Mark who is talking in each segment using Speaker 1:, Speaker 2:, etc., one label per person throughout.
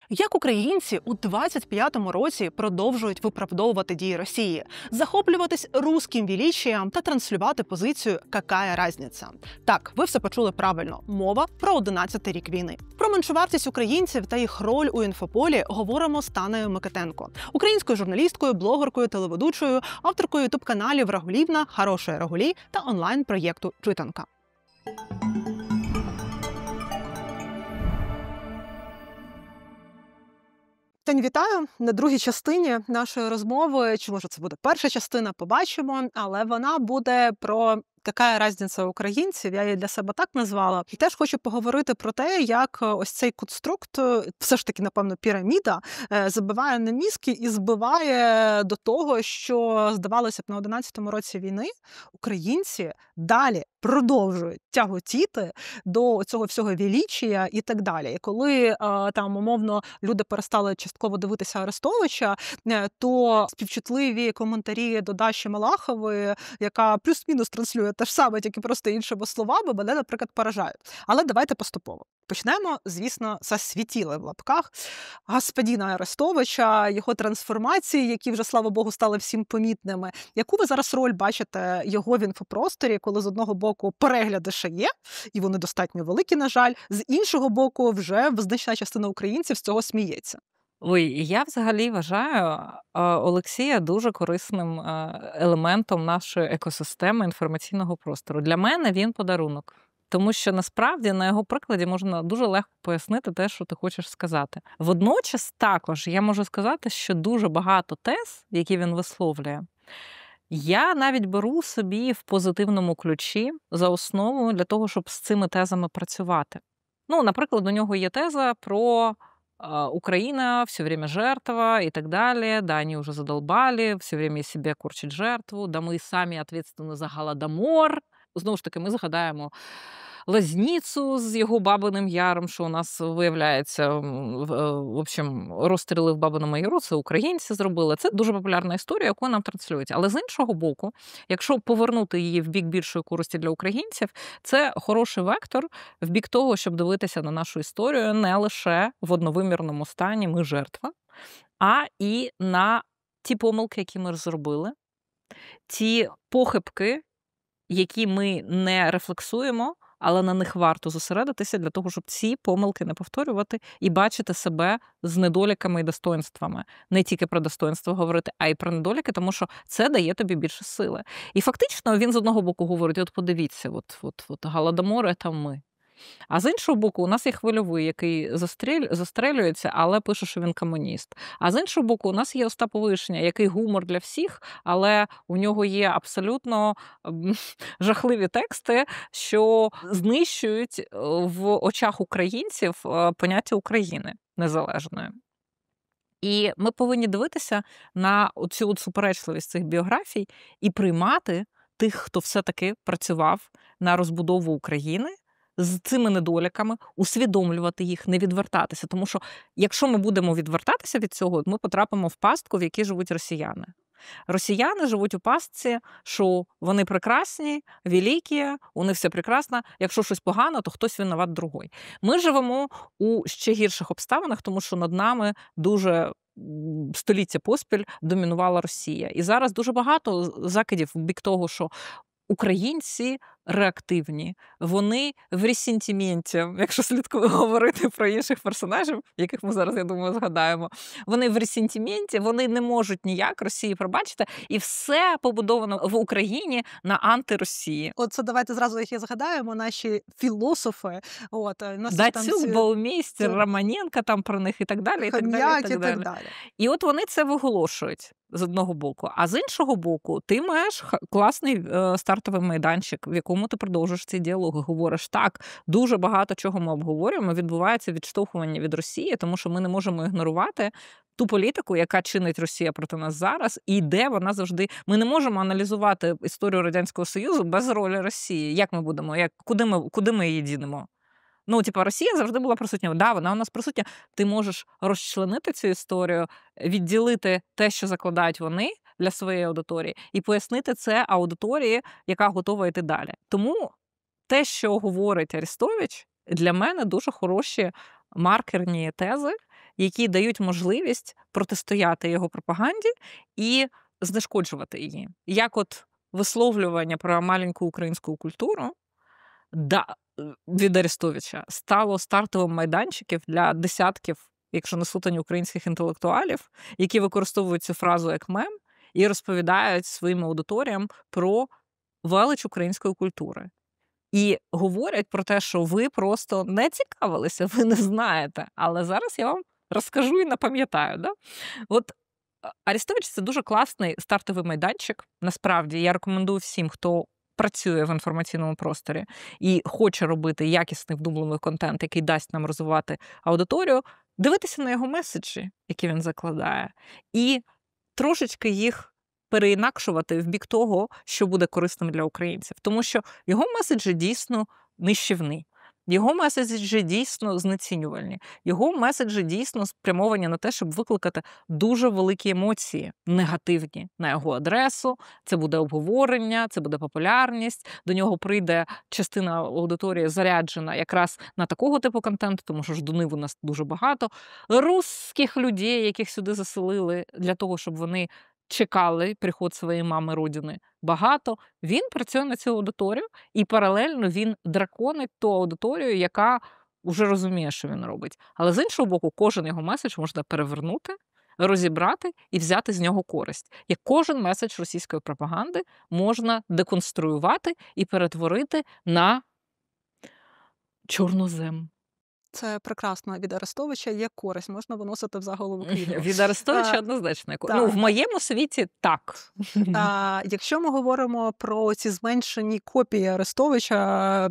Speaker 1: Як українці у 25-му році продовжують виправдовувати дії Росії, захоплюватись руським величієм та транслювати позицію «какая разниця». Так, ви все почули правильно. Мова про 11-й рік війни. Про меншовартість українців та їх роль у інфополі говоримо з Танею Микитенко, українською журналісткою, блогеркою, телеведучою, авторкою ютуб-каналів «Рагулівна», «Хорошої Рагулі» та онлайн-проєкту «Читанка». Тань, вітаю на другій частині нашої розмови. Чи може це буде перша частина, побачимо, але вона буде про «какая разниця українців», я її для себе так назвала. І теж хочу поговорити про те, як ось цей конструкт, все ж таки, напевно, піраміда, забиває на мізки і збиває до того, що, здавалося б, на 11-му році війни українці далі продовжують тяготіти до цього всього величія і так далі. І коли там, умовно, люди перестали частково дивитися Арестовича, то співчутливі коментарі до Даші Малахової, яка плюс-мінус транслює те ж саме, тільки просто іншими словами, мене, наприклад, поражають. Але давайте поступово. Почнемо, звісно, зі світіли в лапках господина Арестовича, його трансформації, які вже, слава Богу, стали всім помітними. Яку ви зараз роль бачите його в інфопросторі, коли з одного боку перегляди ще є, і вони достатньо великі, на жаль, з іншого боку вже значна частина українців з цього сміється?
Speaker 2: Ой, я взагалі вважаю Олексія дуже корисним елементом нашої екосистеми інформаційного простору. Для мене він подарунок. Тому що насправді на його прикладі можна дуже легко пояснити те, що ти хочеш сказати. Водночас також я можу сказати, що дуже багато тез, які він висловлює, я навіть беру собі в позитивному ключі за основу для того, щоб з цими тезами працювати. Ну, наприклад, у нього є теза про Украина все время жертва и так далее, да, они уже задолбали, все время из себя корчать жертву, да ми самі ответственны за голодомор. Знову ж таки, ми згадаємо Лазніцу з його Бабиним Яром, що у нас виявляється, в общем, розстріли в Бабиному Яру, це українці зробили. Це дуже популярна історія, яку нам транслюють. Але з іншого боку, якщо повернути її в бік більшої користі для українців, це хороший вектор в бік того, щоб дивитися на нашу історію не лише в одновимірному стані ми жертва, а і на ті помилки, які ми зробили, ті похибки, які ми не рефлексуємо, але на них варто зосередитися для того, щоб ці помилки не повторювати і бачити себе з недоліками і достоинствами. Не тільки про достоинство говорити, а й про недоліки, тому що це дає тобі більше сили. І фактично він з одного боку говорить, от подивіться, от голодомор – це ми. А з іншого боку, у нас є Хвильовий, який застрелюється, але пише, що він комуніст. А з іншого боку, у нас є Остап Вишня, який гумор для всіх, але у нього є абсолютно жахливі тексти, що знищують в очах українців поняття України незалежної. І ми повинні дивитися на цю суперечливість цих біографій і приймати тих, хто все-таки працював на розбудову України, з цими недоліками, усвідомлювати їх, не відвертатися. Тому що якщо ми будемо відвертатися від цього, ми потрапимо в пастку, в якій живуть росіяни. Росіяни живуть у пастці, що вони прекрасні, великі, у них все прекрасно. Якщо щось погано, то хтось винуват другий. Ми живемо у ще гірших обставинах, тому що над нами дуже століття поспіль домінувала Росія. І зараз дуже багато закидів в бік того, що українці реактивні, вони в ресентименті, якщо слідкою говорити про інших персонажів, яких ми зараз, я думаю, згадаємо. Вони в ресентименті, вони не можуть ніяк Росії пробачити, і все побудовано в Україні на антиросії.
Speaker 1: Оце давайте зразу їх і згадаємо, наші філософи.
Speaker 2: Дацюк, Баумейстер, Романенко там про них і так далі.
Speaker 1: Хом'як і так далі.
Speaker 2: І от вони це виголошують з одного боку. А з іншого боку, ти маєш класний стартовий майданчик, в якому ти продовжуєш ці діалоги, говориш, так, дуже багато чого ми обговорюємо, відбувається відштовхування від Росії, тому що ми не можемо ігнорувати ту політику, яка чинить Росія проти нас зараз, і де вона завжди... Ми не можемо аналізувати історію Радянського Союзу без ролі Росії. Як ми будемо? Куди ми її дінемо? Ну, Росія завжди була присутня. Да, вона у нас присутня. Ти можеш розчленити цю історію, відділити те, що закладають вони для своєї аудиторії, і пояснити це аудиторії, яка готова йти далі. Тому те, що говорить Арестович, для мене дуже хороші маркерні тези, які дають можливість протистояти його пропаганді і знешкоджувати її. Як от висловлювання про маленьку українську культуру від Арестовича стало стартовим майданчиком для десятків, якщо не сотень, українських інтелектуалів, які використовують цю фразу як мем і розповідають своїм аудиторіям про велич української культури. І говорять про те, що ви просто не цікавилися, ви не знаєте. Але зараз я вам розкажу і напам'ятаю. Да? От Арестович – це дуже класний стартовий майданчик. Насправді, я рекомендую всім, хто працює в інформаційному просторі і хоче робити якісний вдумливий контент, який дасть нам розвивати аудиторію, дивитися на його меседжі, які він закладає, і трошечки їх переінакшувати в бік того, що буде корисним для українців. Тому що його меседжі дійсно нищівні. Його меседжі дійсно знецінювальні. Його меседжі дійсно спрямовані на те, щоб викликати дуже великі емоції негативні на його адресу. Це буде обговорення, це буде популярність. До нього прийде частина аудиторії заряджена якраз на такого типу контенту, тому що ждунів у нас дуже багато. Русських людей, яких сюди заселили для того, щоб вони чекали приход своєї мами родини, багато. Він працює на цю аудиторію, і паралельно він драконить ту аудиторію, яка вже розуміє, що він робить. Але з іншого боку, кожен його меседж можна перевернути, розібрати і взяти з нього користь. Як кожен меседж російської пропаганди можна деконструювати і перетворити на чорнозем.
Speaker 1: Це прекрасно. Від Арестовича є користь, можна виносити в заголовок відео.
Speaker 2: Від Арестовича однозначно є користь. Ну, в моєму світі так.
Speaker 1: Якщо ми говоримо про ці зменшені копії Арестовича,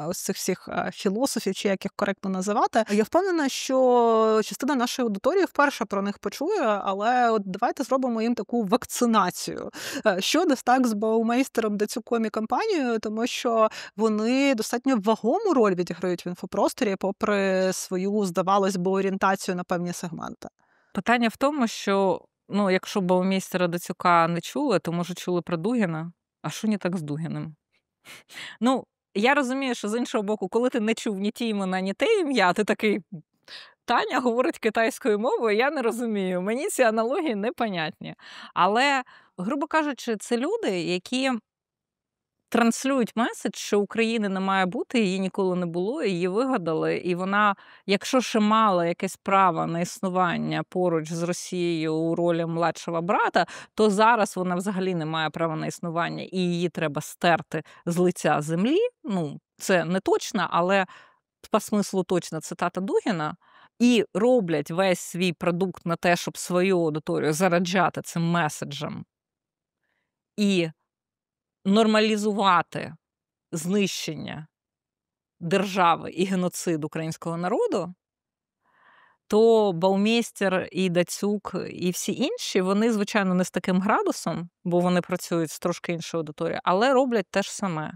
Speaker 1: ось цих всіх філософів, чи як їх коректно називати, я впевнена, що частина нашої аудиторії вперше про них почує, але от давайте зробимо їм таку вакцинацію. Що десь так з Баумейстером Дацюком і компанією, тому що вони достатньо вагому роль відіграють в інфопросторі, попри свою, здавалось би, орієнтацію на певні сегменти.
Speaker 2: Питання в тому, що, якщо Баумейстера Дацюка не чули, то, може, чули про Дугіна? А що не так з Дугіним? Я розумію, що з іншого боку, коли ти не чув ні ті імена, ні те ім'я, ти такий, Таня говорить китайською мовою, я не розумію. Мені ці аналогії непонятні. Але, грубо кажучи, це люди, які транслюють меседж, що України не має бути, її ніколи не було, її вигадали, і вона, якщо ще мала якесь право на існування поруч з Росією у ролі младшого брата, то зараз вона взагалі не має права на існування, і її треба стерти з лиця землі. Це не точно, але по смислу точно цитата Дугіна. І роблять весь свій продукт на те, щоб свою аудиторію зараджати цим меседжем. І нормалізувати знищення держави і геноцид українського народу, то Баумейстер і Дацюк і всі інші, вони, звичайно, не з таким градусом, бо вони працюють з трошки іншою аудиторією, але роблять те ж саме.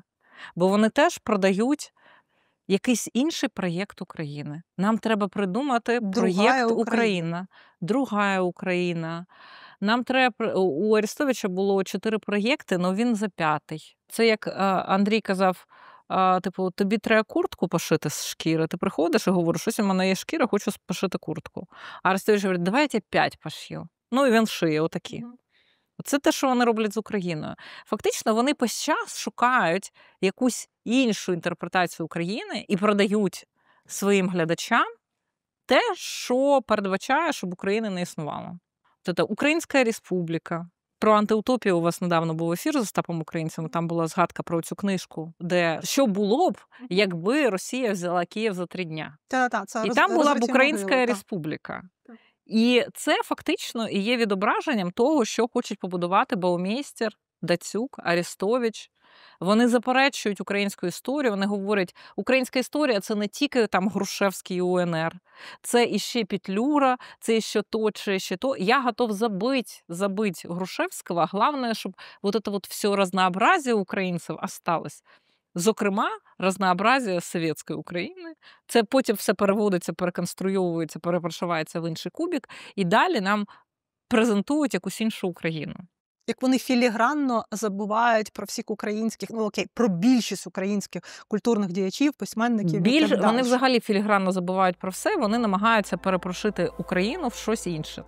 Speaker 2: Бо вони теж продають якийсь інший проєкт України. Нам треба придумати проєкт Україна. Другая Україна. Нам треба, у Арестовича було 4 проєкти, але він за 5-й. Це як Андрій казав, тобі треба куртку пошити з шкіри. Ти приходиш і говориш, щось у мене є шкіра, хочу пошити куртку. А Арестович говорить, давай я тебе 5 пошью. І він шиє отакі. Це те, що вони роблять з Україною. Фактично, вони час шукають якусь іншу інтерпретацію України і продають своїм глядачам те, що передбачає, щоб України не існувало. Тобто Українська Республіка. Про антиутопію у вас недавно був ефір з Остапом Українцем, там була згадка про цю книжку, де що було б, якби Росія взяла Київ за 3 дня. І там була б Українська Республіка. І це фактично і є відображенням того, що хочуть побудувати Баумейстер, Дацюк, Арестович. Вони заперечують українську історію, вони говорять, українська історія – це не тільки там Грушевський і УНР, це іще Петлюра, це іще то, чи іще то. Я готов забыть Грушевського, головне, щоб вот это вот все разнообразие українців осталось. Зокрема, разнообразие совєтської України. Це потім все переводиться, переконструйовується, перепрошивається в інший кубік, і далі нам презентують якусь іншу Україну.
Speaker 1: Як вони філігранно забувають про всіх українських, ну окей, про більшість українських культурних діячів, письменників і так далі.
Speaker 2: Вони взагалі філігранно забувають про все, вони намагаються перепрошити Україну в щось інше.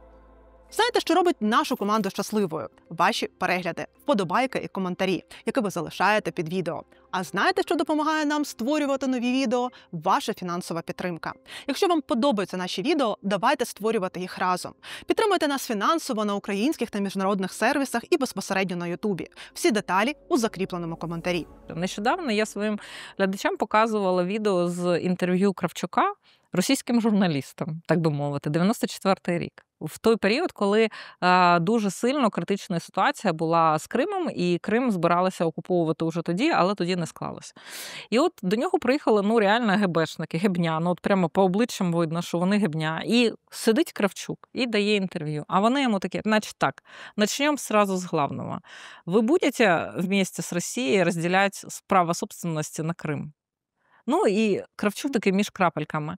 Speaker 1: Знаєте, що робить нашу команду щасливою? Ваші перегляди, вподобайки і коментарі, які ви залишаєте під відео. А знаєте, що допомагає нам створювати нові відео? Ваша фінансова підтримка. Якщо вам подобаються наші відео, давайте створювати їх разом. Підтримуйте нас фінансово на українських та міжнародних сервісах і безпосередньо на Ютубі. Всі деталі у закріпленому коментарі.
Speaker 2: Нещодавно я своїм глядачам показувала відео з інтерв'ю Кравчука російським журналістам, так би мовити, 94-й рік. В той період, коли дуже сильно критична ситуація була з Кримом, і Крим збиралися окуповувати уже тоді, але тоді не склалося. І от до нього приїхали, реально ГБшники, гебня, от прямо по обличчям видно, що вони гебня. І сидить Кравчук і дає інтерв'ю. А вони йому такі, значить так, начнем сразу с главного. Вы будете вместе с Россией разделять право собственности на Крым? І Кравчук такий між крапельками.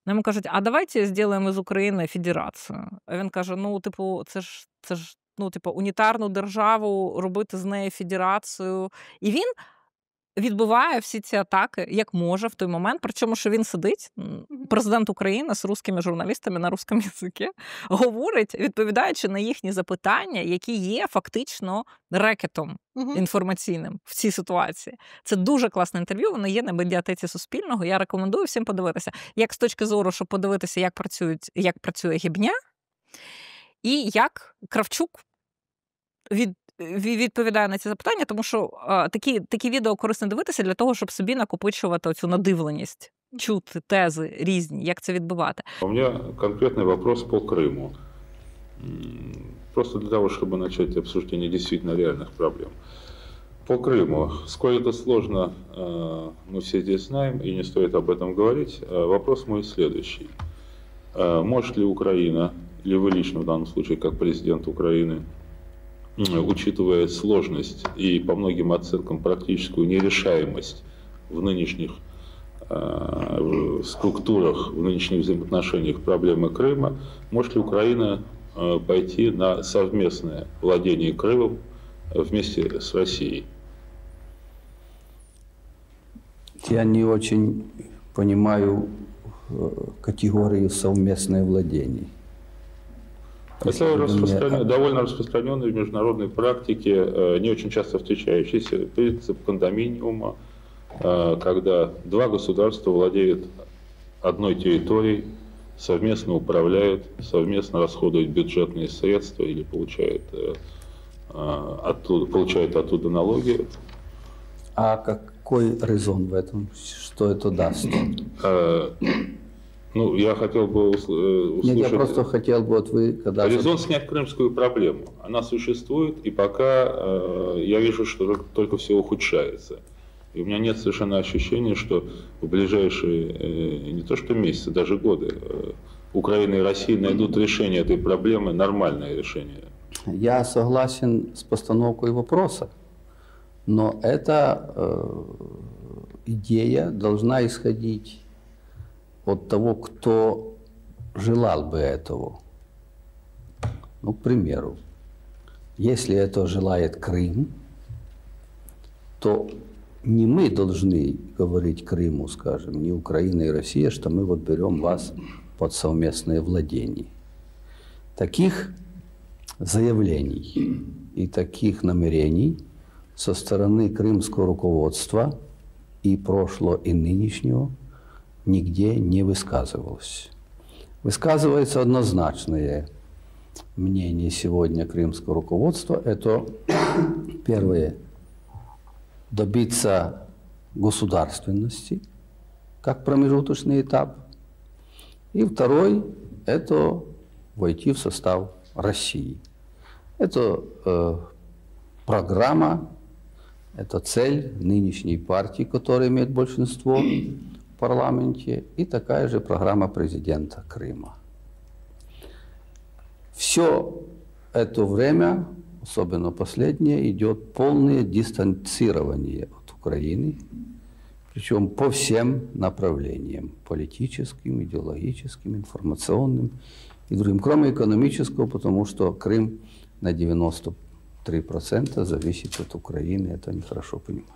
Speaker 2: Йому кажуть, а давайте зробимо з України федерацію. А він каже, це ж унітарну державу, робити з нею федерацію. І він відбиває всі ці атаки, як може в той момент, причому, що він сидить, президент України з русскими журналістами на русскому язикі, говорить, відповідаючи на їхні запитання, які є фактично рекетом інформаційним в цій ситуації. Це дуже класне інтерв'ю, воно є на медіатеці Суспільного, я рекомендую всім подивитися. Як з точки зору, щоб подивитися, як працює гібня, і як Кравчук відповідає на ці запитання, тому що такі відео корисно дивитися для того, щоб собі накопичувати оцю надивленість, чути тези різні, як це відбувати.
Speaker 3: У мене конкретний вопрос по Криму. Просто для того, чтобы начать обсуждение действительно реальных проблем. По Крыму. Сколь это сложно, мы все здесь знаем, и не стоит об этом говорить. Вопрос мой следующий. Может ли Украина, или вы лично в данном случае, как президент Украины, учитывая сложность и по многим оценкам практическую нерешаемость в нынешних структурах, в нынешних взаимоотношениях проблемы Крыма, может ли Украина пойти на совместное владение Крымом вместе с Россией?
Speaker 4: Я не очень понимаю категорию совместное владение.
Speaker 3: Это довольно распространенный в международной практике, не очень часто встречающийся принцип кондоминиума, когда два государства владеют одной территорией, совместно управляют, совместно расходуют бюджетные средства или получают оттуда налоги.
Speaker 4: А какой резон в этом? Что это даст?
Speaker 3: Я хотел бы услышать...
Speaker 4: Нет, я просто хотел бы, когда...
Speaker 3: Резон снять крымскую проблему. Она существует, и пока я вижу, что только все ухудшается. И у меня нет совершенно ощущения, что в ближайшие не то что месяцы, даже годы Украина и Россия найдут решение этой проблемы, нормальное решение.
Speaker 4: Я согласен с постановкой вопроса, но эта идея должна исходить от того, кто желал бы этого. К примеру, если это желает Крым, то не мы должны говорить Крыму, скажем, не Украина и Россия, что мы берем вас под совместное владение. Таких заявлений и таких намерений со стороны крымского руководства и прошлого, и нынешнего нигде не высказывалось. Высказывается однозначное мнение сегодня крымского руководства. Это первое. Добиться государственности как промежуточный этап. И второй – это войти в состав России. Это программа, это цель нынешней партии, которая имеет большинство в парламенте, и такая же программа президента Крыма. Все это время, особенно последнее, идет полное дистанцирование от Украины, причем по всем направлениям – политическим, идеологическим, информационным и другим, кроме экономического, потому что Крым на 90% 3% зависит от Украины, это они хорошо понимают.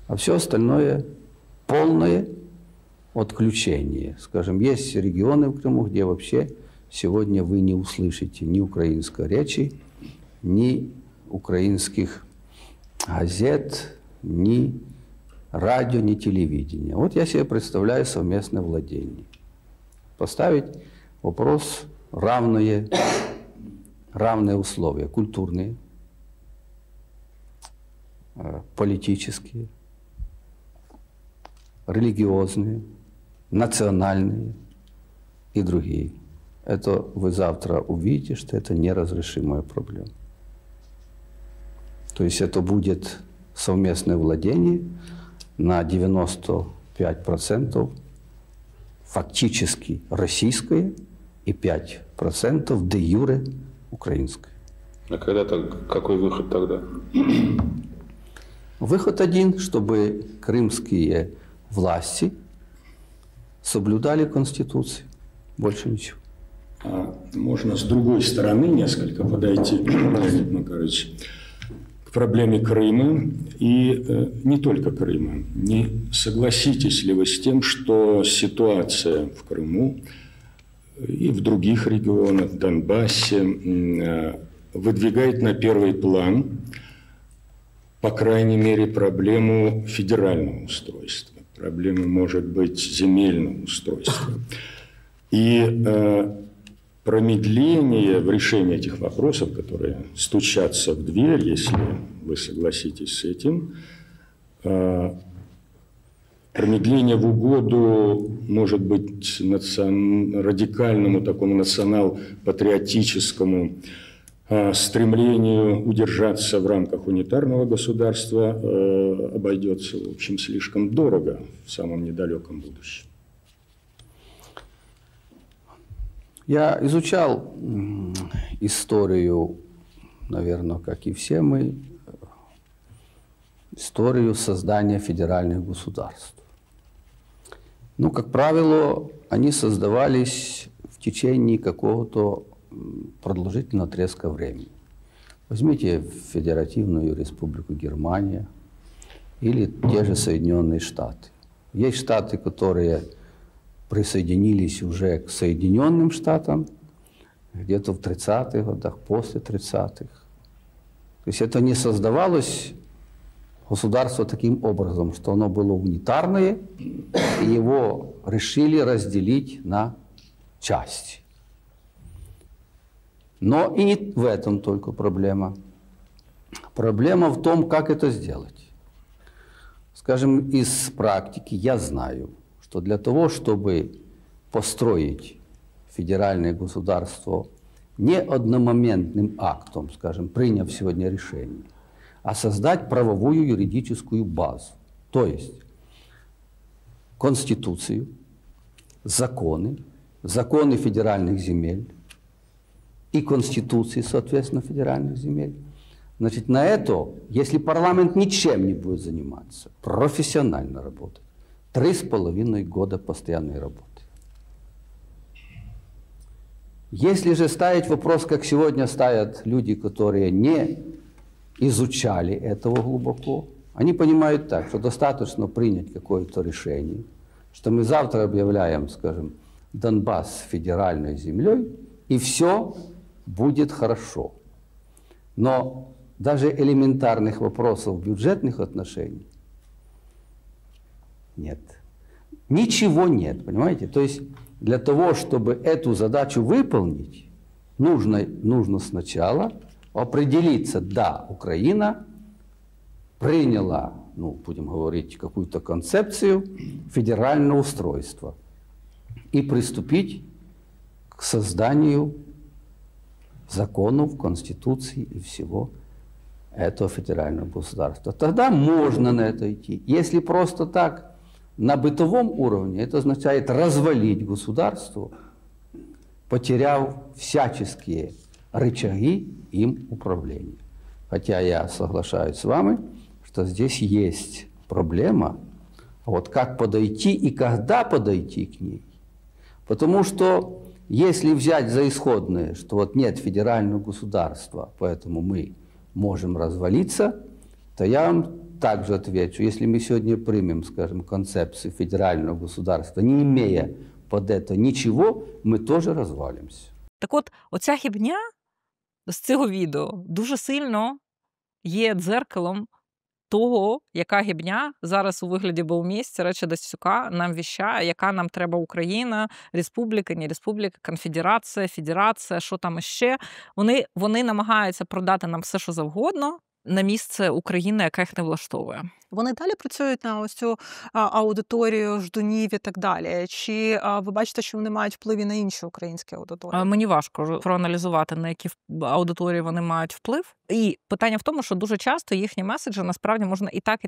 Speaker 4: А все остальное полное отключение. Скажем, есть регионы в Крыму, где вообще сегодня вы не услышите ни украинской речи, ни украинских газет, ни радио, ни телевидения. Вот я себе представляю совместное владение. Поставить вопрос равные условия, культурные, политические, религиозные, национальные и другие. Это вы завтра увидите, что это неразрешимая проблема. То есть это будет совместное владение на 95% фактически российское и 5% де юре украинское.
Speaker 3: А какой выход тогда?
Speaker 4: Выход один, чтобы крымские власти соблюдали Конституцию. Больше ничего.
Speaker 5: А можно с другой стороны несколько подойти, Леонид Макарович, к проблеме Крыма и не только Крыма. Не согласитесь ли вы с тем, что ситуация в Крыму и в других регионах, в Донбассе, выдвигает на первый план, по крайней мере, проблему федерального устройства, проблему, может быть, земельного устройства. И промедление в решении этих вопросов, которые стучатся в дверь, если вы согласитесь с этим, промедление в угоду, может быть, радикальному такому национал-патриотическому стремлению удержаться в рамках унитарного государства обойдется, в общем, слишком дорого в самом недалеком будущем.
Speaker 4: Я изучал историю, наверное, как и все мы, историю создания федеральных государств. Ну, как правило, они создавались в течение какого-то продолжительного отрезка времени. Возьмите Федеративную Республику Германия или те же Соединенные Штаты. Есть штаты, которые присоединились уже к Соединенным Штатам где-то в 30-х годах, после 30-х. То есть это не создавалось государство таким образом, что оно было унитарное, и его решили разделить на части. Но и не в этом только проблема. Проблема в том, как это сделать. Скажем, из практики я знаю, что для того, чтобы построить федеральное государство не одномоментным актом, скажем, приняв сегодня решение, а создать правовую юридическую базу, то есть Конституцию, законы федеральных земель и Конституции, соответственно, федеральных земель. Значит, на это, если парламент ничем не будет заниматься, профессионально работать, 3,5 года постоянной работы. Если же ставить вопрос, как сегодня ставят люди, которые не изучали этого глубоко, они понимают так, что достаточно принять какое-то решение, что мы завтра объявляем, скажем, Донбасс федеральной землей, и все будет хорошо. Но даже элементарных вопросов бюджетных отношений нет. Ничего нет, понимаете? То есть для того, чтобы эту задачу выполнить, нужно сначала определиться, да, Украина приняла, ну, будем говорить, какую-то концепцию федерального устройства и приступить к созданию законов, Конституции и всего этого федерального государства. Тогда можно на это идти. Если просто так, на бытовом уровне, это означает развалить государство, потеряв всяческие рычаги им управления. Хотя я соглашаюсь с вами, что здесь есть проблема, вот как подойти и когда подойти к ней. Потому что если взять за исходное, что вот нет федерального государства, поэтому мы можем развалиться, то я вам также отвечу, если мы сегодня примем, скажем, концепцию федерального государства, не имея под это ничего, мы тоже развалимся.
Speaker 2: Так от, оця хібня з цього відео дуже сильно є дзеркалом того, яка гібня зараз у вигляді Баумєстера чи Дацюка нам віщає, яка нам треба Україна, республіка, не республіка, конфедерація, федерація, що там іще. Вони намагаються продати нам все, що завгодно, на місце України, яка їх не влаштовує.
Speaker 1: Вони далі працюють на ось цю аудиторію ждунів і так далі? Чи ви бачите, що вони мають вплив і на інші українські аудиторії?
Speaker 2: Мені важко проаналізувати, на які аудиторії вони мають вплив. І питання в тому, що дуже часто їхні меседжі насправді можна і так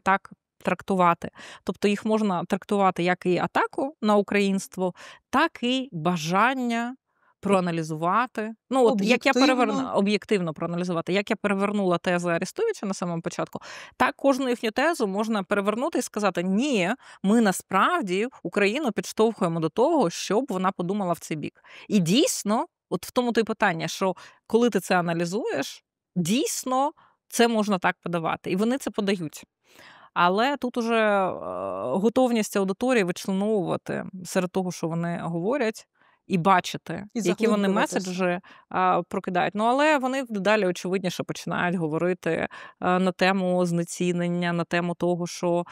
Speaker 2: трактувати. Тобто їх можна трактувати як і атаку на українство, так і бажання проаналізувати. Ну, от як я об'єктивно проаналізувати. Як я перевернула тезу Арестовича на самому початку, так кожну їхню тезу можна перевернути і сказати: ні, ми насправді Україну підштовхуємо до того, щоб вона подумала в цей бік. І дійсно, от в тому то й питання, що коли ти це аналізуєш, дійсно це можна так подавати. І вони це подають. Але тут уже готовність аудиторії вичленовувати серед того, що вони говорять, і бачити, які вони меседжі прокидають. Ну, але вони далі, очевидніше, починають говорити на тему знецінення, на тему того, що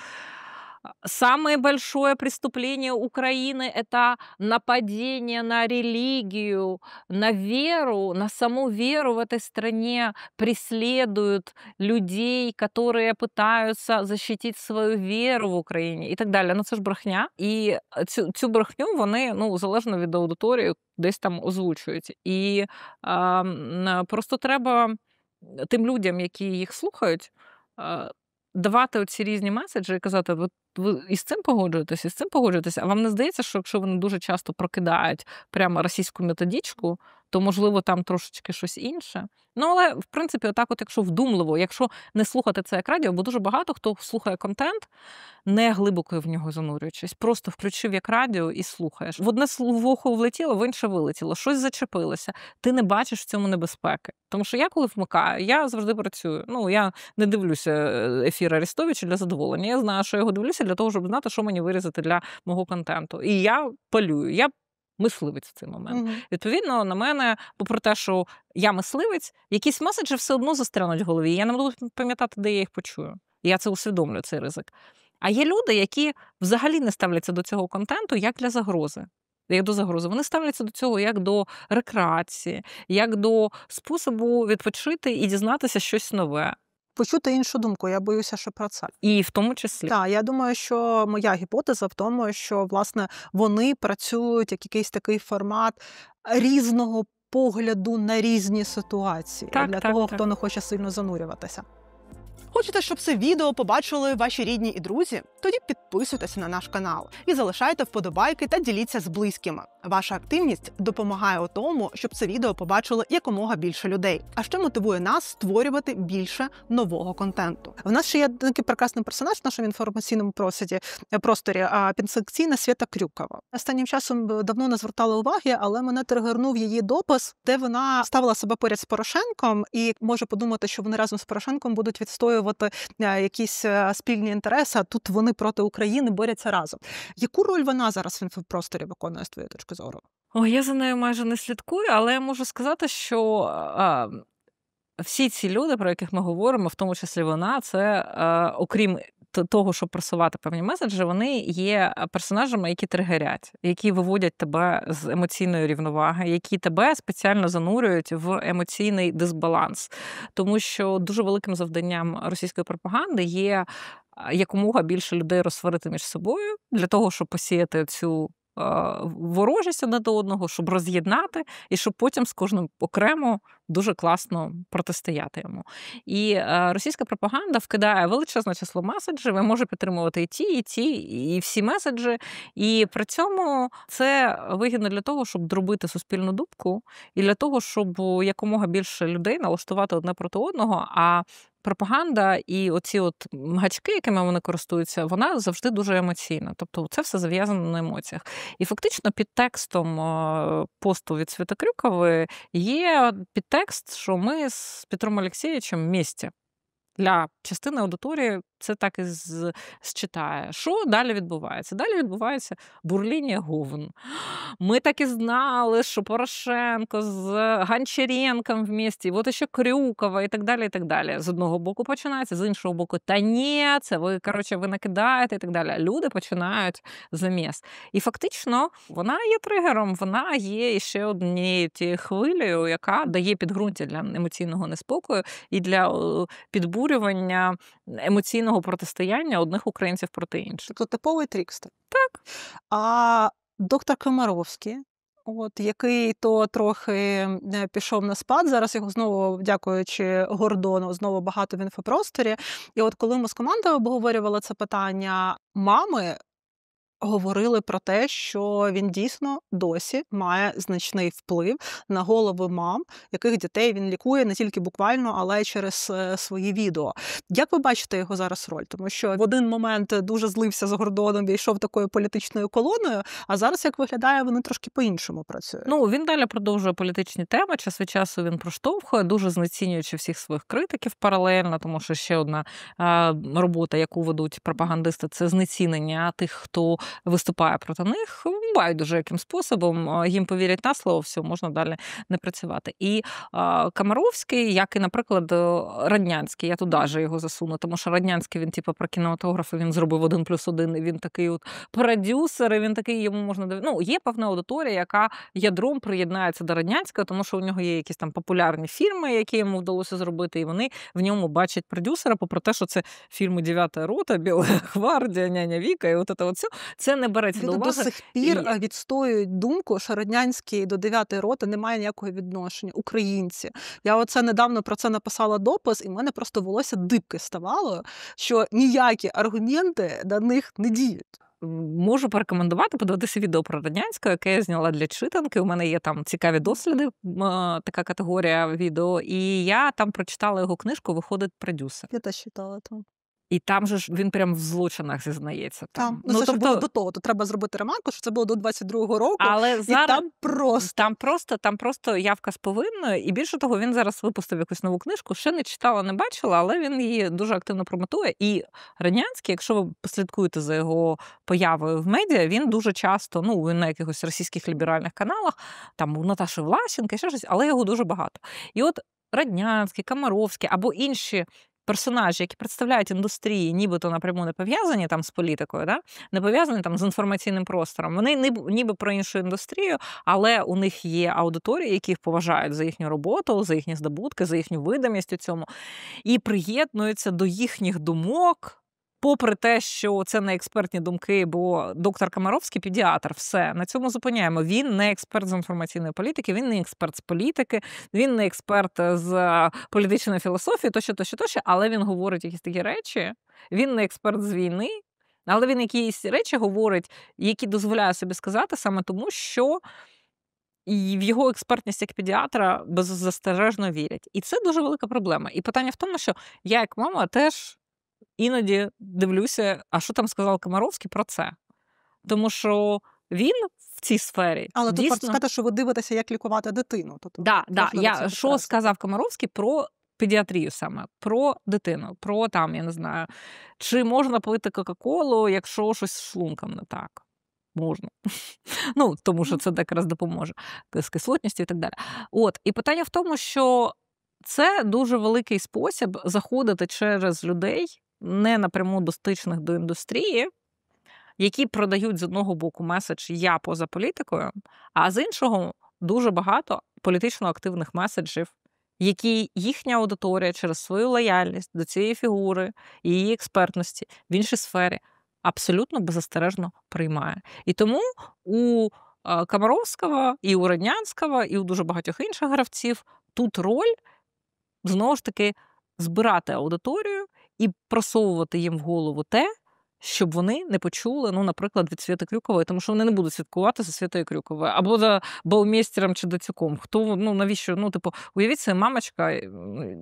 Speaker 2: самое большое преступление Украины – это нападение на религию, на веру, на саму веру в этой стране, преследуют людей, которые пытаются защитить свою веру в Україні і так далі. Ну, це ж брехня. І цю брехню вони, ну, залежно від аудиторії, десь там озвучують. І просто треба тим людям, які їх слухають, давати оці різні меседжі і казати: ви із цим погоджуєтесь, а вам не здається, що якщо вони дуже часто прокидають прямо російську методичку, то, можливо, там трошечки щось інше. Ну, але, в принципі, отак от, якщо вдумливо, якщо не слухати це як радіо, бо дуже багато хто слухає контент, не глибоко в нього занурюючись, просто включив як радіо і слухаєш. В одне вухо влетіло, в інше вилетіло, щось зачепилося, ти не бачиш в цьому небезпеки. Тому що я, коли вмикаю, я завжди працюю. Ну, я не дивлюся ефір Арестовича для задоволення, я знаю, що я його дивлюся для того, щоб знати, що мені вирізати для мого контенту. І я палюю, я мисливець в цей момент. Відповідно, на мене, попри те, що я мисливець, якісь меседжі все одно застрянуть в голові. Я не буду пам'ятати, де я їх почую. Я це усвідомлюю, цей ризик. А є люди, які взагалі не ставляться до цього контенту як для загрози. Як до загрози. Вони ставляться до цього як до рекреації, як до способу відпочити і дізнатися щось нове.
Speaker 1: Почути іншу думку, я боюся, що про це.
Speaker 2: І в тому числі.
Speaker 1: Так, я думаю, що моя гіпотеза в тому, що, власне, вони працюють як якийсь такий формат різного погляду на різні ситуації. Для того, хто не хоче сильно занурюватися. Хочете, щоб це відео побачили ваші рідні і друзі? Тоді підписуйтесь на наш канал і залишайте вподобайки та діліться з близькими. Ваша активність допомагає у тому, щоб це відео побачили якомога більше людей. А ще мотивує нас створювати більше нового контенту. В нас ще є такий прекрасний персонаж в нашому інформаційному просторі – підсекційна Свята Крюкова. Останнім часом давно не звертала уваги, але мене тригернув її допис, де вона ставила себе поряд з Порошенком і може подумати, що вони разом з Порошенком будуть відстоювати якісь спільні інтереси, а тут вони проти України борються разом. Яку роль вона зараз в інфопросторі виконує, з твоєї точки зору?
Speaker 2: Я за нею майже не слідкую, але я можу сказати, що всі ці люди, про яких ми говоримо, в тому числі вона, це, окрім того, щоб просувати певні меседжі, вони є персонажами, які тригерять, які виводять тебе з емоційної рівноваги, які тебе спеціально занурюють в емоційний дисбаланс. Тому що дуже великим завданням російської пропаганди є якомога більше людей розсварити між собою, для того, щоб посіяти цю ворожість одне до одного, щоб роз'єднати, і щоб потім з кожним окремо дуже класно протистояти йому. І російська пропаганда вкидає величезне число меседжів, і може підтримувати і ті, і всі меседжі. І при цьому це вигідно для того, щоб дробити суспільну дубку, і для того, щоб якомога більше людей налаштувати одне проти одного, а пропаганда і оці от гачки, якими вони користуються, вона завжди дуже емоційна. Тобто це все зав'язано на емоціях. І фактично під текстом посту від Світи Крюкової є підтекст підтекст, що ми з Петром Олексійовичем вместе. Для частини аудиторії це так і считає. Що далі відбувається? Далі відбувається бурління говн. Ми так і знали, що Порошенко з Гончаренком вместе, і от ще Крюкова і так далі, і так далі. З одного боку починається, з іншого боку, та ні, це ви накидаєте і так далі. Люди починають заміс. І фактично вона є тригером, вона є ще однією тією хвилею, яка дає підґрунтя для емоційного неспокою і для підбурювання емоційного протистояння одних українців проти інших.
Speaker 1: Тобто типовий трікстер.
Speaker 2: Так.
Speaker 1: А доктор Комаровський, який то трохи пішов на спад, зараз його знову, дякуючи Гордону, знову багато в інфопросторі. І от коли ми з командою обговорювали це питання, мами говорили про те, що він дійсно досі має значний вплив на голови мам, яких дітей він лікує не тільки буквально, але й через свої відео. Як ви бачите його зараз роль? Тому що в один момент дуже злився з Гордоном і йшов такою політичною колоною, а зараз, як виглядає, вони трошки по-іншому працюють.
Speaker 2: Він далі продовжує політичні теми, час від часу він проштовхує, дуже знецінюючи всіх своїх критиків паралельно, тому що ще одна робота, яку ведуть пропагандисти, це знецінення тих, хто виступає проти них, байдуже яким способом, їм повірять на слово, все, можна далі не працювати. І Комаровський, як і, наприклад, Роднянський, я туди же його засуну, тому що Роднянський, він про кінематографи, він зробив 1+1, і він такий продюсер, і він такий, йому можна дивитися. Є певна аудиторія, яка ядром приєднається до Роднянського, тому що у нього є якісь там популярні фільми, які йому вдалося зробити, і вони в ньому бачать продюсера, попри те, що це фільми «Дев'ята рота», «Біла гвардія», «Няня Віка» і це все. Це не береться до уваги.
Speaker 1: До сих пір відстоюють думку, що Роднянський до 9-ї роти не має ніякого відношення. Українці. Я недавно про це написала допис, і в мене просто волосся дибки ставало, що ніякі аргументи на них не діють.
Speaker 2: Можу порекомендувати подивитися відео про Роднянського, яке я зняла для читанки. У мене є там цікаві досліди, така категорія відео, і я там прочитала його книжку «Виходить продюсер».
Speaker 1: Я теж читала там.
Speaker 2: І там же ж він прям в злочинах зізнається.
Speaker 1: Там. Це ж було до того. То треба зробити ремарку, що це було до 22-го року.
Speaker 2: Але
Speaker 1: і
Speaker 2: зараз
Speaker 1: там
Speaker 2: просто явка з повинною. І більше того, він зараз випустив якусь нову книжку. Ще не читала, не бачила, але він її дуже активно промотує. І Роднянський, якщо ви послідкуєте за його появою в медіа, він дуже часто, він на якихось російських ліберальних каналах, там у Наташі Влащенка, ще щось, але його дуже багато. І от Роднянський, Комаровський або інші персонажі, які представляють індустрії, нібито напряму не пов'язані там з політикою, не пов'язані там з інформаційним простором. Вони ніби про іншу індустрію, але у них є аудиторії, які їх поважають за їхню роботу, за їхні здобутки, за їхню видимість у цьому, і приєднуються до їхніх думок, попри те, що це не експертні думки, бо доктор Комаровський – педіатр, все, на цьому зупиняємо. Він не експерт з інформаційної політики, він не експерт з політики, він не експерт з політичної філософії, тощо, але він говорить якісь такі речі, він не експерт з війни, але він якісь речі говорить, які дозволяє собі сказати саме тому, що і в його експертність як педіатра беззастережно вірять. І це дуже велика проблема. І питання в тому, що я як мама теж іноді дивлюся, а що там сказав Комаровський про це. Тому що він в цій сфері
Speaker 1: Але
Speaker 2: дійсно...
Speaker 1: тут варто сказати, що ви дивитеся, як лікувати дитину.
Speaker 2: Що сказав Комаровський про педіатрію саме, про дитину, про там, я не знаю, чи можна пити Кока-Колу, якщо щось з шлунком не так. Можна. Тому що це якраз допоможе з кислотністю і так далі. І питання в тому, що це дуже великий спосіб заходити через людей, не напряму достичних до індустрії, які продають з одного боку меседж «я поза політикою», а з іншого дуже багато політично активних меседжів, які їхня аудиторія через свою лояльність до цієї фігури і її експертності в іншій сфері абсолютно беззастережно приймає. І тому у Комаровського, і у Роднянського, і у дуже багатьох інших гравців тут роль, знову ж таки, збирати аудиторію і просовувати їм в голову те, щоб вони не почули, ну, наприклад, від Свєти Крюкової, тому що вони не будуть слідкувати за Свєтою Крюковою, або за Баумейстером чи Дацюком. Хто, ну, навіщо? Ну, типу, уявіть собі, мамочка,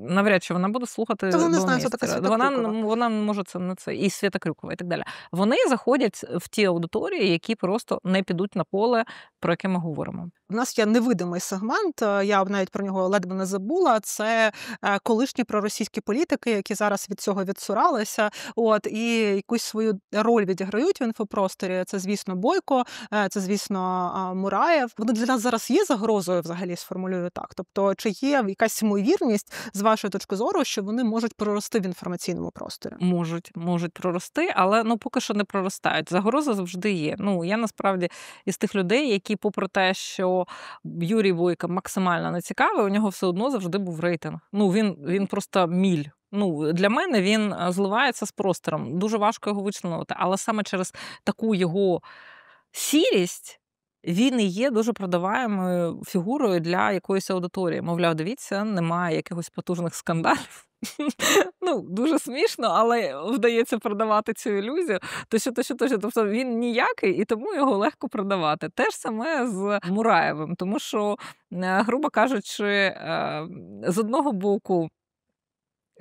Speaker 2: навряд чи вона буде слухати Баумейстера. Вона може це не це. І Свєта Крюкова, і так далі. Вони заходять в ті аудиторії, які просто не підуть на поле, про яке ми говоримо.
Speaker 1: У нас є невидимий сегмент, я навіть про нього ледве не забула, це колишні проросійські політики, які зараз від цього відсуралися, і якусь свою роль відіграють в інфопросторі. Це, звісно, Бойко, це, звісно, Мураєв. Вони для нас зараз є загрозою, взагалі, сформулюю так. Тобто, чи є якась ймовірність, з вашої точки зору, що вони можуть прорости в інформаційному просторі?
Speaker 2: Можуть прорости, але, ну, поки що не проростають. Загроза завжди є. Ну, я, насправді, із тих людей, які, попри те, що Юрій Бойко максимально нецікавий, у нього все одно завжди був рейтинг. Ну, він просто міль. Ну, для мене він зливається з простором. Дуже важко його вичленувати, але саме через таку його сірість він і є дуже продаваємою фігурою для якоїсь аудиторії. Мовляв, дивіться, немає якихось потужних скандалів. Ну, дуже смішно, але вдається продавати цю ілюзію. Тобто він ніякий, і тому його легко продавати. Те ж саме з Мураєвим, тому що, грубо кажучи, з одного боку,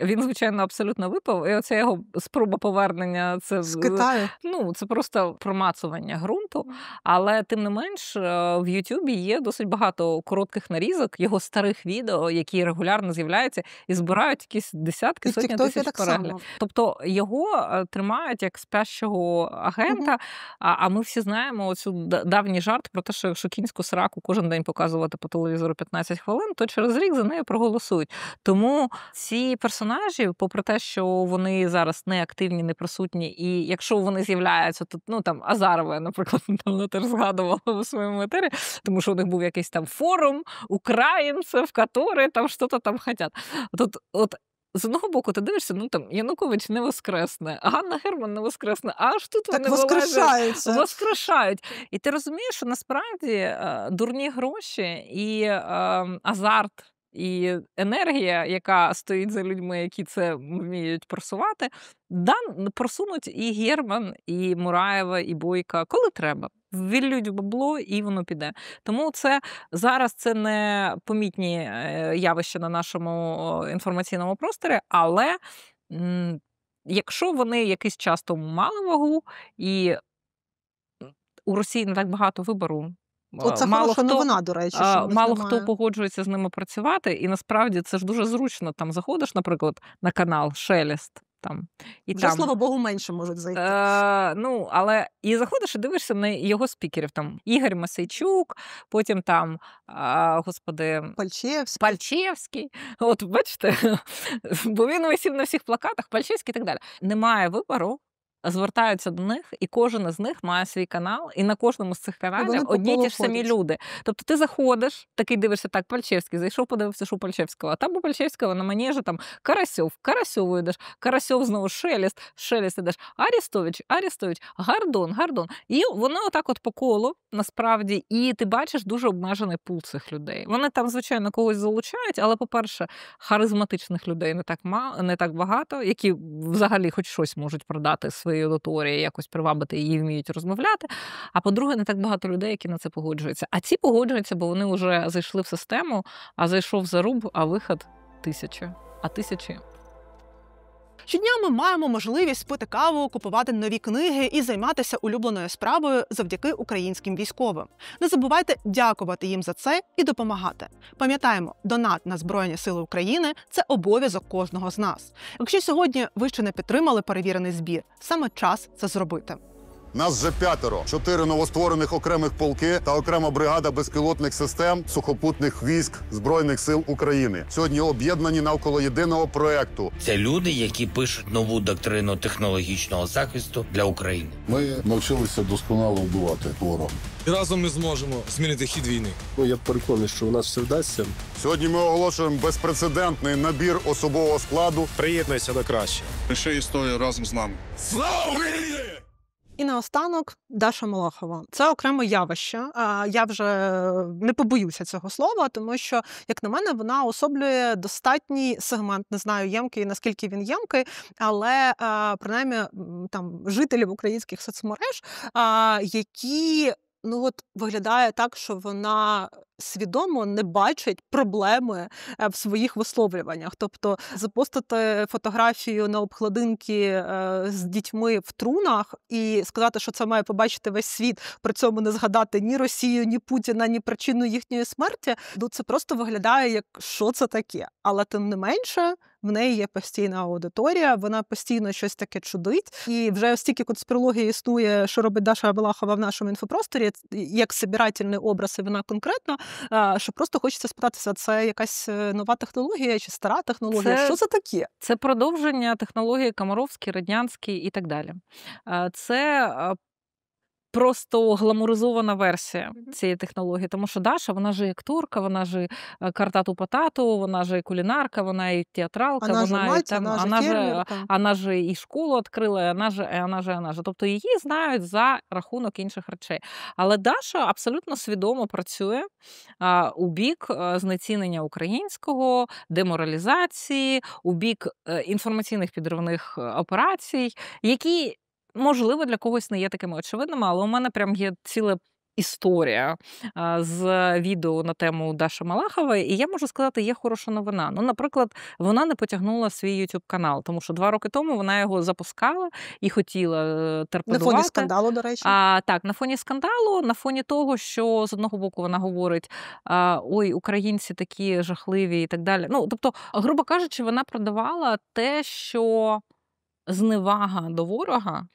Speaker 2: він, звичайно, абсолютно випав, і оця його спроба повернення
Speaker 1: з Китаю.
Speaker 2: Ну, це просто промацування ґрунту, але тим не менш в Ютубі є досить багато коротких нарізок його старих відео, які регулярно з'являються і збирають якісь десятки, сотні тисяч переглядів. Тобто його тримають як спящого агента, а ми всі знаємо оцю давній жарт про те, що якщо кінську сраку кожен день показувати по телевізору 15 хвилин, то через рік за нею проголосують. Тому ці персонажі, попри те, що вони зараз не активні, не присутні, і якщо вони з'являються, то, ну, там, Азарова, наприклад, вона теж згадувала у своєму етері, тому що у них був якийсь там форум українців, які там щось там хотять. От з одного боку, ти дивишся, ну там Янукович не воскресне, Ганна Герман не воскресне, аж тут
Speaker 1: так
Speaker 2: вони воскрешають. І ти розумієш, що насправді дурні гроші і азарт, і енергія, яка стоїть за людьми, які це вміють просувати, просунуть і Герман, і Мураєва, і Бойка, коли треба. Ввіллють бабло, і воно піде. Тому зараз це не помітні явища на нашому інформаційному просторі, але якщо вони якийсь час тому мали вагу, і у Росії не так багато вибору,
Speaker 1: це хороша новина, до речі.
Speaker 2: Мало хто погоджується з ними працювати, і насправді це ж дуже зручно. Там заходиш, наприклад, на канал «Шелест», там, і
Speaker 1: вже,
Speaker 2: там,
Speaker 1: слава Богу, менше можуть зайти.
Speaker 2: Ну, але і заходиш і дивишся на його спікерів. Там Ігор Мосійчук, потім там, Пальчевський. От, бачите, бо він висів на всіх плакатах, Пальчевський і так далі. Немає вибору. Звертаються до них, і кожен із них має свій канал, і на кожному з цих каналів одні ті ж самі люди. Тобто ти заходиш, такий дивишся, так, Пальчевський, зайшов, подивився, що Пальчевського, а там у Пальчевського на манежі там Карасьов йдеш, Карасьов знову Шелест йдеш, Арестович, Гордон. І воно отак от по колу, насправді, і ти бачиш дуже обмежений пул цих людей. Вони там, звичайно, когось залучають, але, по-перше, харизматичних людей не так багато, які взагалі хоч щось можуть продати своєї аудиторії, якось привабити її, вміють розмовляти. А по-друге, не так багато людей, які на це погоджуються. А ці погоджуються, бо вони вже зайшли в систему, а зайшов заруб, а вихід тисячі.
Speaker 1: Щодня ми маємо можливість пити каву, купувати нові книги і займатися улюбленою справою завдяки українським військовим. Не забувайте дякувати їм за це і допомагати. Пам'ятаємо, донат на Збройні Сили України – це обов'язок кожного з нас. Якщо сьогодні ви ще не підтримали перевірений збір, саме час це зробити.
Speaker 6: Нас вже 5, 4 новостворених окремих полки та окрема бригада безпілотних систем сухопутних військ Збройних сил України. Сьогодні об'єднані навколо єдиного проекту.
Speaker 7: Це люди, які пишуть нову доктрину технологічного захисту для України.
Speaker 8: Ми навчилися досконало вбивати ворога.
Speaker 9: І разом ми зможемо змінити хід війни.
Speaker 10: Я переконаний, що у нас все вдасться.
Speaker 6: Сьогодні ми оголошуємо безпрецедентний набір особового складу.
Speaker 10: Приєднуйся до кращого.
Speaker 8: Пиши історію разом з нами.
Speaker 9: Слава Україні!
Speaker 1: І наостанок Даша Малахова. Це окреме явище. Я вже не побоюся цього слова, тому що, як на мене, вона особлює достатній сегмент, не знаю, ємкий, наскільки він ємкий, але принаймні там жителів українських соцмереж, які виглядає так, що вона свідомо не бачить проблеми в своїх висловлюваннях. Тобто запостити фотографію на обкладинки з дітьми в трунах і сказати, що це має побачити весь світ, при цьому не згадати ні Росію, ні Путіна, ні причину їхньої смерті, це просто виглядає як що це таке. Але тим не менше, в неї є постійна аудиторія, вона постійно щось таке чудить. І вже стільки конспірології існує, що робить Даша Малахова в нашому інфопросторі, як собирательний образ, і вона конкретно, що просто хочеться спитатися, це якась нова технологія чи стара технологія? Що це таке?
Speaker 2: Це продовження технології Комаровській, Радянській і так далі. Це просто гламуризована версія цієї технології, тому що Даша, вона ж і акторка, вона ж і картату-патату, вона ж і кулінарка, вона і театралка, вона ж і школу відкрила, вона ж. Тобто її знають за рахунок інших речей. Але Даша абсолютно свідомо працює у бік знецінення українського, деморалізації, у бік інформаційних підривних операцій, які можливо, для когось не є такими очевидними, але у мене прям є ціла історія з відео на тему Даші Малахової, і я можу сказати, є хороша новина. Наприклад, вона не потягнула свій YouTube-канал, тому що 2 роки тому вона його запускала і хотіла торпедувати.
Speaker 1: На фоні скандалу, до речі?
Speaker 2: Так, на фоні скандалу, на фоні того, що з одного боку вона говорить, ой, українці такі жахливі і так далі. Тобто, грубо кажучи, вона продавала те, що зневага до ворога,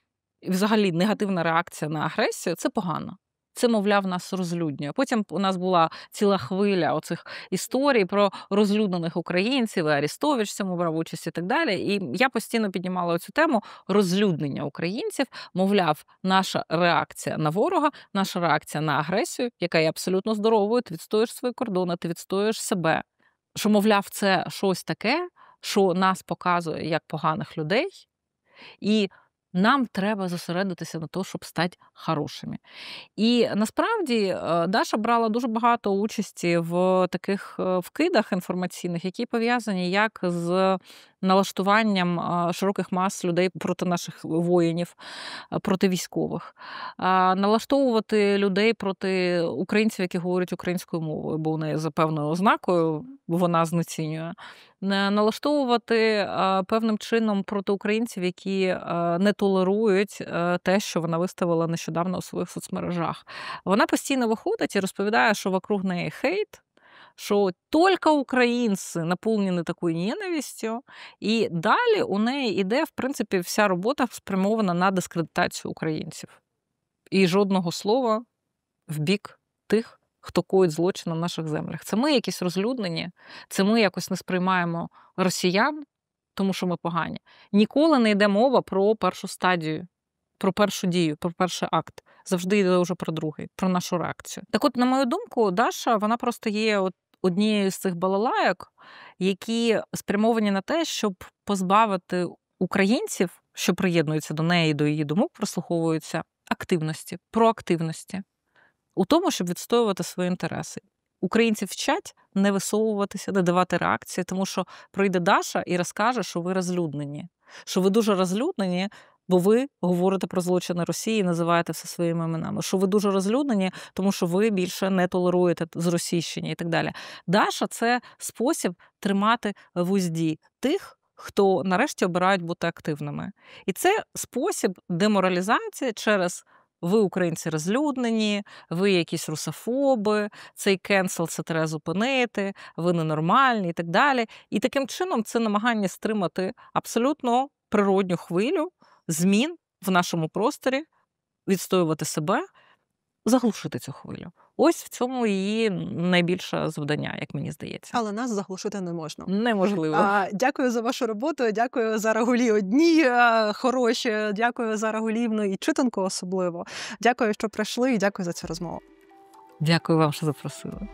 Speaker 2: і взагалі негативна реакція на агресію – це погано. Це, мовляв, нас розлюднює. Потім у нас була ціла хвиля оцих історій про розлюднених українців, і Арістович в цьому брав участь і так далі. І я постійно піднімала цю тему розлюднення українців. Мовляв, наша реакція на ворога, наша реакція на агресію, яка є абсолютно здоровою, ти відстоїш свої кордони, ти відстоїш себе. Що, мовляв, це щось таке, що нас показує як поганих людей, і нам треба зосередитися на тому, щоб стати хорошими. І насправді Даша брала дуже багато участі в таких вкидах інформаційних, які пов'язані як з налаштуванням широких мас людей проти наших воїнів, проти військових. Налаштовувати людей проти українців, які говорять українською мовою, бо у неї за певною ознакою вона знецінює. Налаштовувати певним чином проти українців, які не толерують те, що вона виставила нещодавно у своїх соцмережах. Вона постійно виходить і розповідає, що вокруг неї хейт, що тільки українці наповнені такою ненавистю, і далі у неї іде, в принципі, вся робота спрямована на дискредитацію українців. І жодного слова в бік тих, хто коїть злочин на наших землях. Це ми якісь розлюднені, це ми якось не сприймаємо росіян, тому що ми погані. Ніколи не йде мова про першу стадію, про першу дію, про перший акт. Завжди йде вже про другий, про нашу реакцію. Так от, на мою думку, Даша, вона просто є однією з цих балалайок, які спрямовані на те, щоб позбавити українців, що приєднуються до неї, до її думок, прослуховуються активності, проактивності. У тому, щоб відстоювати свої інтереси. Українців вчать не висовуватися, не давати реакції, тому що прийде Даша і розкаже, що ви розлюднені. Що ви дуже розлюднені, бо ви говорите про злочини Росії і називаєте все своїми іменами. Що ви дуже розлюднені, тому що ви більше не толеруєте зросійщення і так далі. Даша – це спосіб тримати в узді тих, хто нарешті обирають бути активними. І це спосіб деморалізації через ви, українці, розлюднені, ви якісь русофоби, цей кенсел це треба зупинити, ви ненормальні і так далі. І таким чином це намагання стримати абсолютно природню хвилю змін в нашому просторі, відстоювати себе, заглушити цю хвилю. Ось в цьому її найбільше завдання, як мені здається.
Speaker 1: Але нас заглушити не можна.
Speaker 2: Неможливо.
Speaker 1: Дякую за вашу роботу, дякую за рагулі одні хороші, дякую за рагулівну і читанку особливо. Дякую, що прийшли, і дякую за цю розмову.
Speaker 2: Дякую вам, що запросили.